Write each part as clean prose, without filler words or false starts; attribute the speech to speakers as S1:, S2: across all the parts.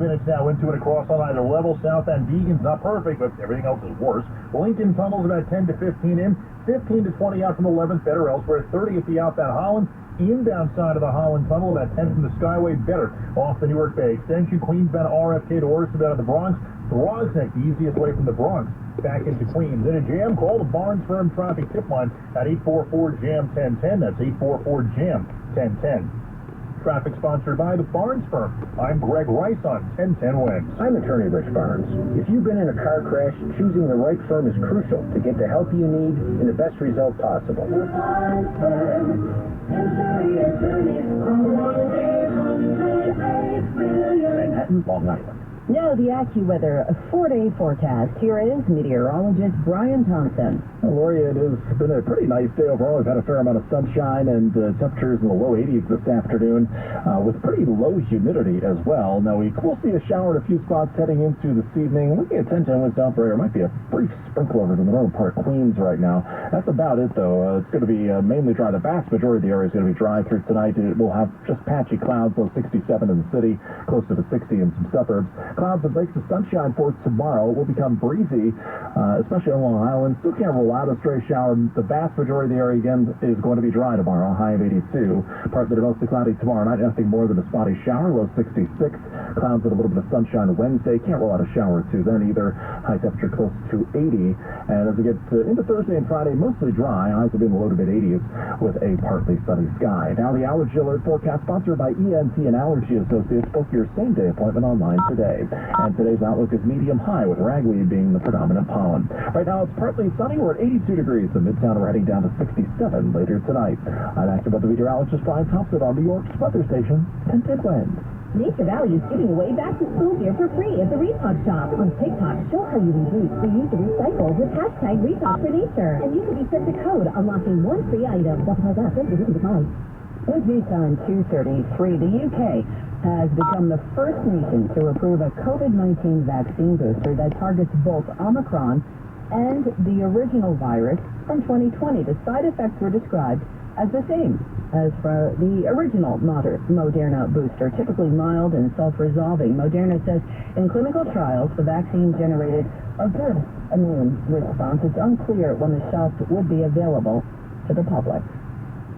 S1: Minutes now into and across on either level. South and Deegan's not perfect, but everything else is worse. Lincoln Tunnel's about 10 to 15 in, 15 to 20 out from 11th, better elsewhere. 30 at the outbound Holland. Inbound side of the Holland Tunnel, about 10 from the Skyway, better off the Newark Bay Extension. Queensbound RFK to Orson out of the Bronx. Throgneck, the easiest way from the Bronx back into Queens. In a jam, call the Barnes Firm traffic tip line at 844-JAM-1010. That's 844-JAM-1010. Traffic sponsored by the Barnes Firm. I'm Greg Rice on 1010 Wins.
S2: I'm attorney Rich Barnes. If you've been in a car crash, choosing the right firm is crucial to get the help you need and the best result possible. Manhattan, Long Island.
S3: Now the AccuWeather 4-day forecast. Here is meteorologist Brian Thompson.
S4: Well, Lori, it has been a pretty nice day overall. We've had a fair amount of sunshine and temperatures in the low 80s this afternoon with pretty low humidity as well. Now, we will see a shower in a few spots heading into this evening. Looking at 10-10 West operator, might be a brief sprinkle over in the northern part of Queens right now. That's about it, though. It's going to be mainly dry. The vast majority of the area is going to be dry through tonight. We'll have just patchy clouds, low 67 in the city, closer to 60 in some suburbs. Clouds and breaks of sunshine for tomorrow will become breezy, especially on Long Island. Still can't rule out a stray shower. The vast majority of the area, again, is going to be dry tomorrow, high of 82. Partly to mostly cloudy tomorrow night, nothing more than a spotty shower, low 66. Clouds with a little bit of sunshine Wednesday. Can't rule out a shower or two then either. High temperature close to 80. And as we get into Thursday and Friday, mostly dry. Highs will be in the low to mid-80s with a partly sunny sky. Now the allergy alert forecast sponsored by ENT and Allergy Associates. Book your same-day appointment online today. And today's outlook is medium-high, with ragweed being the predominant pollen. Right now, it's partly sunny. We're at 82 degrees in Midtown. We're heading down to 67 later tonight. I'm AccuWeather meteorologist Brian Thompson on New York's weather station, 1010 Winds.
S3: Nature Valley is giving away back-to-school gear for free at the Retalk Shop. On TikTok, show how you reuse to recycle with hashtag #RetalkForNature. And you can be sent a code unlocking one free item. With Nissan 233, the UK has become the first nation to approve a COVID-19 vaccine booster that targets both Omicron and the original virus from 2020. The side effects were described as the same as for the original Moderna booster, typically mild and self-resolving. Moderna says in clinical trials, the vaccine generated a good immune response. It's unclear when the shots would be available to the public.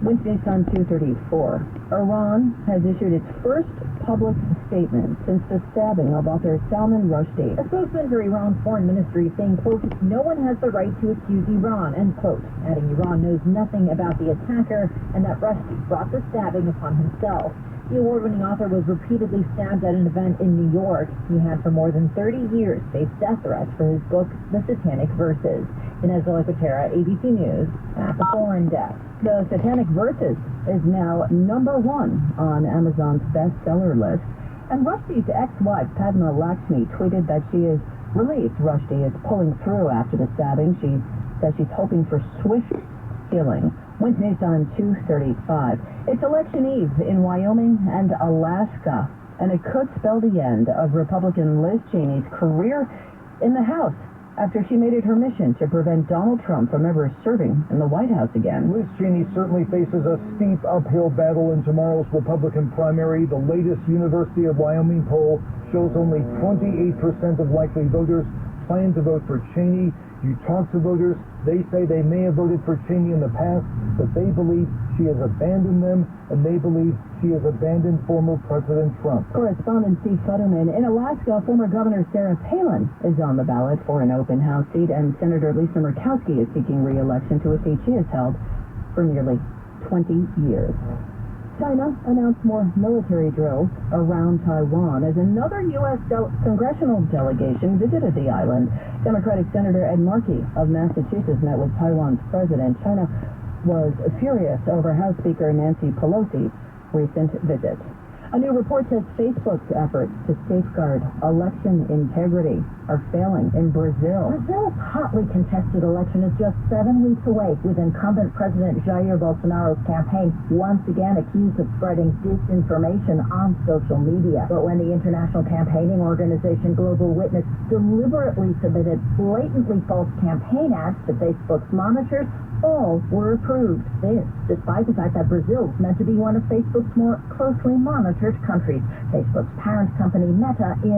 S3: Wednesday, Sun 234. Iran has issued its first public statement since the stabbing of author Salman Rushdie. A spokesman for Iran's foreign ministry saying, quote, "No one has the right to accuse Iran," end quote, adding Iran knows nothing about the attacker and that Rushdie brought the stabbing upon himself. The award-winning author was repeatedly stabbed at an event in New York. He had for more than 30 years faced death threats for his book, The Satanic Verses. Inez Patera, ABC News, at the foreign desk. The Satanic Verses is now #1 on Amazon's bestseller list. And Rushdie's ex-wife, Padma Lakshmi, tweeted that she is relieved Rushdie is pulling through after the stabbing. She says she's hoping for swift healing. Wednesday on 235. It's election eve in Wyoming and Alaska, and it could spell the end of Republican Liz Cheney's career in the House after she made it her mission to prevent Donald Trump from ever serving in the White House again.
S1: Liz Cheney certainly faces a steep uphill battle in tomorrow's Republican primary. The latest University of Wyoming poll shows only 28% of likely voters plan to vote for Cheney. You talk to voters, they say they may have voted for Cheney in the past, but they believe she has abandoned them, and they believe she has abandoned former President Trump.
S3: Correspondent Steve Futterman. In Alaska, former Governor Sarah Palin is on the ballot for an open House seat, and Senator Lisa Murkowski is seeking re-election to a seat she has held for nearly 20 years. China announced more military drills around Taiwan as another U.S. congressional delegation visited the island. Democratic Senator Ed Markey of Massachusetts met with Taiwan's president. China was furious over House Speaker Nancy Pelosi's recent visit. A new report says Facebook's efforts to safeguard election integrity are failing in Brazil.
S5: Brazil's hotly contested election is just 7 weeks away, with incumbent President Jair Bolsonaro's campaign once again accused of spreading disinformation on social media. But when the international campaigning organization Global Witness deliberately submitted blatantly false campaign ads to Facebook's monitors, all were approved. This, despite the fact that Brazil is meant to be one of Facebook's more closely monitored countries. Facebook's parent company, Meta,